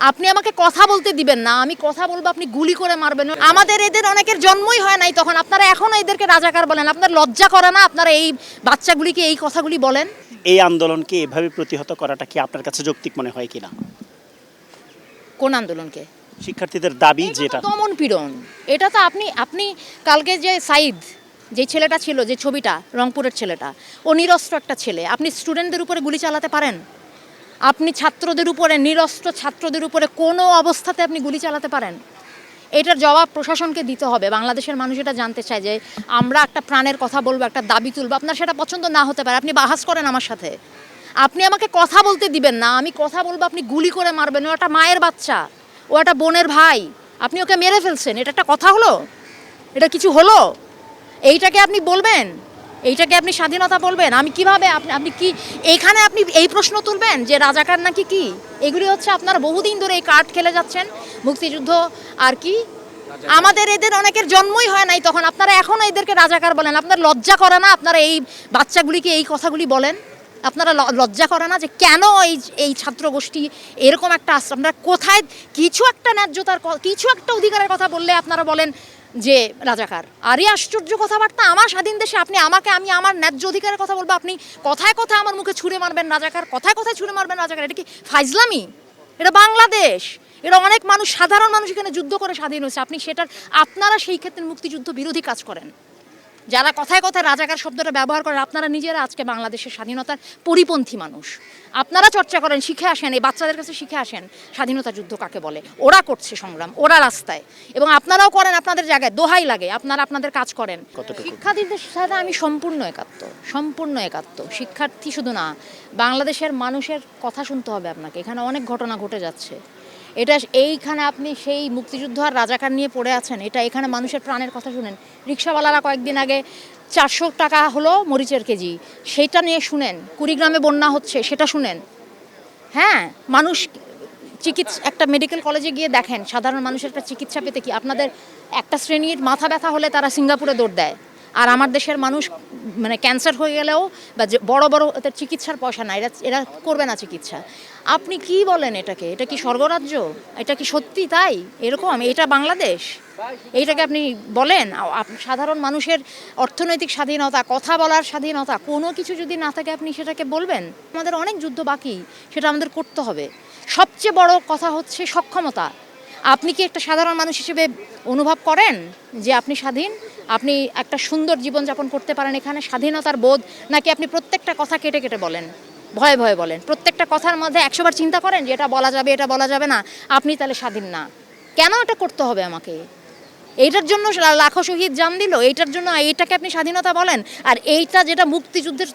আপনি আমাকে কথা বলতে দিবেন না, আমি কথা বলবো আপনি গুলি করে মারবেন। আমাদের এদের অনেকের জন্মই হয় নাই, তখন আপনারা এখনো এদেরকে রাজাকার বলেন। আপনার লজ্জা করে না আপনারা এই বাচ্চাগুলিকে এই কথাগুলি বলেন? এই আন্দোলনকে এভাবে প্রতিহত করাটা কি আপনার কাছে যৌক্তিক মনে হয় কিনা? কোন আন্দোলনকে? শিক্ষার্থীদের দাবি যেটা দমন পীড়ন, এটা তো আপনি কালকে যে সাইদ যে ছেলেটা ছিল, যে ছবিটা, রংপুরের ছেলেটা, ও নিরস্ত্র একটা ছেলে। আপনি স্টুডেন্টদের উপরে গুলি চালাতে পারেন? আপনি ছাত্রদের উপরে, নিরস্ত্র ছাত্রদের উপরে কোনো অবস্থাতে আপনি গুলি চালাতে পারেন? এটার জবাব প্রশাসনকে দিতে হবে। বাংলাদেশের মানুষ এটা জানতে চায় যে আমরা একটা প্রাণের কথা বলবো, একটা দাবি তুলবো, আপনার সেটা পছন্দ না হতে পারে, আপনি বাহাস করেন আমার সাথে, আপনি আমাকে কথা বলতে দিবেন না, আমি কথা বলবো আপনি গুলি করে মারবেন। ও একটা মায়ের বাচ্চা, ও একটা বোনের ভাই, আপনি ওকে মেরে ফেলছেন, এটা একটা কথা হলো? এটা কিছু হলো? এইটাকে আপনি বলবেন? এইটাকে আপনি স্বাধীনতা বলবেন? আমি কিভাবে আপনি কি এইখানে আপনি এই প্রশ্ন তুলবেন যে রাজাকার নাকি কি? এগুলি হচ্ছে আপনারা বহুদিন ধরে এই কার্ড খেলে যাচ্ছেন, মুক্তিযুদ্ধ আর কি। আমাদের এদের অনেকের জন্মই হয় নাই, তখন আপনারা এখনো এদেরকে রাজাকার বলেন। আপনার লজ্জা করে না আপনারা এই বাচ্চাগুলিকে এই কথাগুলি বলেন? আপনারা লজ্জা করে না যে কেন এই ছাত্র গোষ্ঠী এরকম একটা আপনারা কোথায় কিছু একটা ন্যায্যতার কিছু একটা অধিকারের কথা বললে আপনারা বলেন যে রাজাকার? আর এই আশ্চর্য কথাবার্তা! আমার স্বাধীন দেশে আপনি আমাকে, আমি আমার ন্যায্য অধিকারের কথা বলবো, আপনি কথায় কথায় আমার মুখে ছুঁড়ে মারবেন রাজাকার, কথায় কথায় ছুঁড়ে মারবেন রাজাকার। এটা কি ফাইজলামি? এটা বাংলাদেশ, এটা অনেক মানুষ, সাধারণ মানুষ এখানে যুদ্ধ করে স্বাধীন হয়েছে। আপনি সেটার আপনারা সেই ক্ষেত্রে মুক্তিযুদ্ধ বিরোধী কাজ করেন। যারা কথায় কথায় রাজাকার শব্দটা ব্যবহার করেন, আপনারা নিজেরা আজকে বাংলাদেশের স্বাধীনতার পরিপন্থী মানুষ। আপনারা চর্চা করেন, শিখে আসেন, এই বাচ্চাদের কাছে শিখে আসেন স্বাধীনতা যুদ্ধ কাকে বলে। ওরা করছে সংগ্রাম, ওরা রাস্তায়, এবং আপনারাও করেন আপনাদের জায়গায়, দোহাই লাগে, আপনারা আপনাদের কাজ করেন। শিক্ষার্থীদের সাথে আমি সম্পূর্ণ একাত্ম। শিক্ষার্থী শুধু না, বাংলাদেশের মানুষের কথা শুনতে হবে আপনাকে। এখানে অনেক ঘটনা ঘটে যাচ্ছে, এটা এইখানে আপনি সেই মুক্তিযুদ্ধ আর রাজাকার নিয়ে পড়ে আছেন। এটা এখানে মানুষের প্রাণের কথা শুনেন। রিক্সাওয়ালারা কয়েকদিন আগে 400 টাকা হলো মরিচের কেজি, সেটা নিয়ে শুনেন। কুড়িগ্রামে বন্যা হচ্ছে, সেটা শুনেন। হ্যাঁ, মানুষ একটা মেডিকেল কলেজে গিয়ে দেখেন সাধারণ মানুষের একটা চিকিৎসা পেতে কি আপনাদের একটা শ্রেণীর মাথা ব্যথা হলে তারা সিঙ্গাপুরে দৌড় দেয়, আর আমার দেশের মানুষ মানে ক্যান্সার হয়ে গেলেও বা বড় বড় চিকিৎসার পয়সা না, এরা করবে না চিকিৎসা। আপনি কি বলেন এটাকে? এটা কি স্বর্গরাজ্য? এটা কি সত্যি তাই এরকম? এটা বাংলাদেশ? এইটাকে আপনি বলেন? সাধারণ মানুষের অর্থনৈতিক স্বাধীনতা, কথা বলার স্বাধীনতা, কোনো কিছু যদি না থাকে আপনি সেটাকে বলবেন? আমাদের অনেক যুদ্ধ বাকি, সেটা আমাদের করতে হবে। সবচেয়ে বড় কথা হচ্ছে সক্ষমতা। আপনি কি একটা সাধারণ মানুষ হিসেবে অনুভব করেন যে আপনি স্বাধীন, আপনি একটা সুন্দর জীবনযাপন করতে পারেন এখানে, স্বাধীনতার বোধ? নাকি আপনি প্রত্যেকটা কথা কেটে কেটে বলেন, ভয়ে ভয়ে বলেন? প্রত্যেকটা কথার মধ্যে 100 বার চিন্তা করেন যে এটা বলা যাবে, এটা বলা যাবে না, আপনি তাহলে স্বাধীন না? কেন এটা করতে হবে আমাকে? এইটার জন্য লাখো শহীদ জান দিল, এইটার জন্য এইটাকে আপনি স্বাধীনতা বলেন? আর এইটা যেটা মুক্তিযুদ্ধের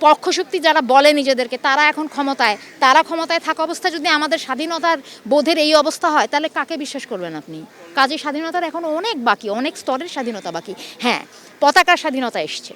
পক্ষশক্তি যারা বলে নিজেদেরকে, তারা এখন ক্ষমতায়, তারা ক্ষমতায় থাকা অবস্থায় যদি আমাদের স্বাধীনতার বোধের এই অবস্থা হয়, তাহলে কাকে বিশ্বাস করবেন আপনি? কাজে স্বাধীনতার এখন অনেক বাকি, অনেক স্তরের স্বাধীনতা বাকি। হ্যাঁ, পতাকার স্বাধীনতা এসছে।